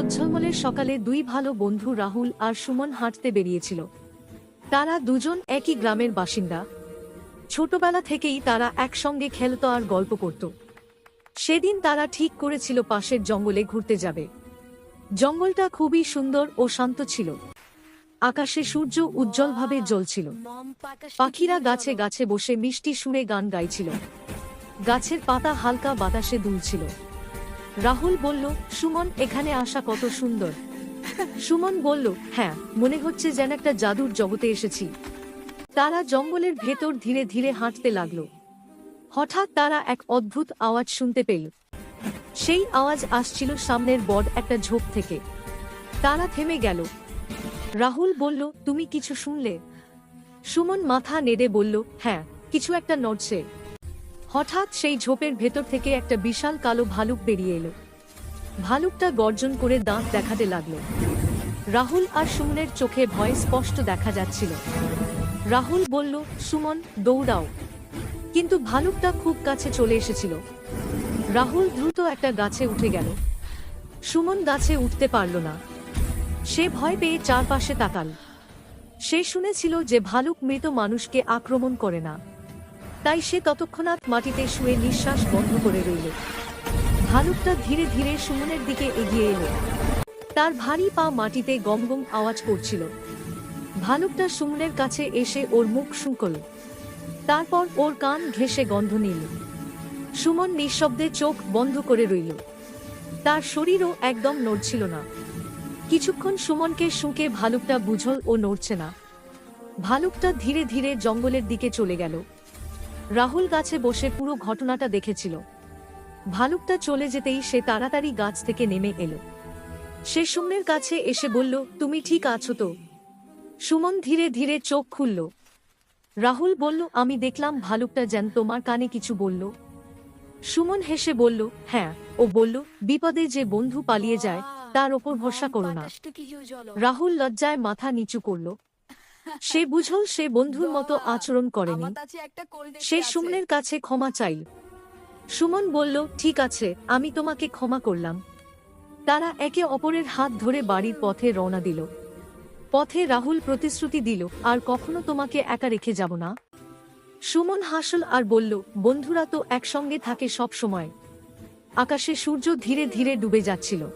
রোদঝলমলের সকালে দুই ভালো বন্ধু রাহুল আর সুমন হাঁটতে বেরিয়েছিল। তারা দুজন একই গ্রামের বাসিন্দা। ছোটবেলা থেকেই তারা একসঙ্গে খেলত আর গল্প করত। সেদিন তারা ঠিক করেছিল পাশের জঙ্গলে ঘুরতে যাবে। জঙ্গলটা খুবই সুন্দর ও শান্ত ছিল। আকাশে সূর্য উজ্জ্বলভাবে জ্বলছিল। পাখিরা গাছে গাছে বসে মিষ্টি সুরে গান গাইছিল। গাছের পাতা হালকা বাতাসে দুলছিল। রাহুল বলল, সুমন, এখানে আসা কত সুন্দর। সুমন বলল, হ্যাঁ, মনে হচ্ছে যেন একটা জাদুর জগতে এসেছি। তারা জঙ্গলের ভেতর ধীরে ধীরে হাঁটতে লাগলো। হঠাৎ তারা এক অদ্ভুত আওয়াজ শুনতে পেল। সেই আওয়াজ আসছিল সামনের বড় একটা ঝোপ থেকে। তারা থেমে গেল। রাহুল বলল, তুমি কিছু শুনলে? সুমন মাথা নেড়ে বলল, হ্যাঁ, কিছু একটা নড়ছে। হঠাৎ সেই ঝোপের ভেতর থেকে একটা বিশাল কালো ভালুক বেরিয়ে এলো। ভালুকটা গর্জন করে দাঁত দেখাতে লাগলো। রাহুল আর সুমনের চোখে ভয় স্পষ্ট দেখা যাচ্ছিল। রাহুল বলল, সুমন, দৌড়াও। কিন্তু ভালুকটা খুব কাছে চলে এসেছিল। রাহুল দ্রুত একটা গাছে উঠে গেল। সুমন গাছে উঠতে পারল না। সে ভয় পেয়ে চারপাশে তাকাল। সে শুনেছিল যে ভালুক মৃত মানুষকে আক্রমণ করে না। তাই সে ততক্ষণাৎ মাটিতে শুয়ে নিঃশ্বাস বন্ধ করে রইল। ভালুকটা ধীরে ধীরে সুমনের দিকে এগিয়ে এলো। তার ভারী পা মাটিতে গমগম আওয়াজ করছিল। ভালুকটা সুমনের কাছে এসে ওর মুখ শুঁকল। তারপর ওর কান ঘেঁষে গন্ধ নিল। সুমন নিঃশব্দে চোখ বন্ধ করে রইল। তার শরীরও একদম নড়ছিল না। কিছুক্ষণ সুমনকে শুঁকে ভালুকটা বুঝল ও নড়ছে না। ভালুকটা ধীরে ধীরে জঙ্গলের দিকে চলে গেল। রাহুল গাছে বসে পুরো ঘটনাটা দেখেছিল। ভালুকটা চলে যেতেই সে তাড়াতাড়ি গাছ থেকে নেমে এলো। সে সুমনের কাছে এসে বলল, তুমি ঠিক আছো তো? সুমন ধীরে ধীরে চোখ খুলল। রাহুল বলল, আমি দেখলাম ভালুকটা যেন তোমার কানে কিছু বলল। সুমন হেসে বলল, হ্যাঁ, ও বলল, বিপদে যে বন্ধু পালিয়ে যায় তার ওপর ভরসা করো না। রাহুল লজ্জায় মাথা নিচু করল। সে বুঝল সে বন্ধুর মতো আচরণ করেনি। সে সুমনের কাছে ক্ষমা চাইল। সুমন বলল, ঠিক আছে, আমি তোমাকে ক্ষমা করলাম। তারা একে অপরের হাত ধরে বাড়ির পথে রওনা দিল। পথে রাহুল প্রতিশ্রুতি দিল, আর কখনো তোমাকে একা রেখে যাব না। সুমন হাসল আর বলল, বন্ধুরা তো একসঙ্গে থাকে সব সময়। আকাশে সূর্য ধীরে ধীরে ডুবে যাচ্ছিল।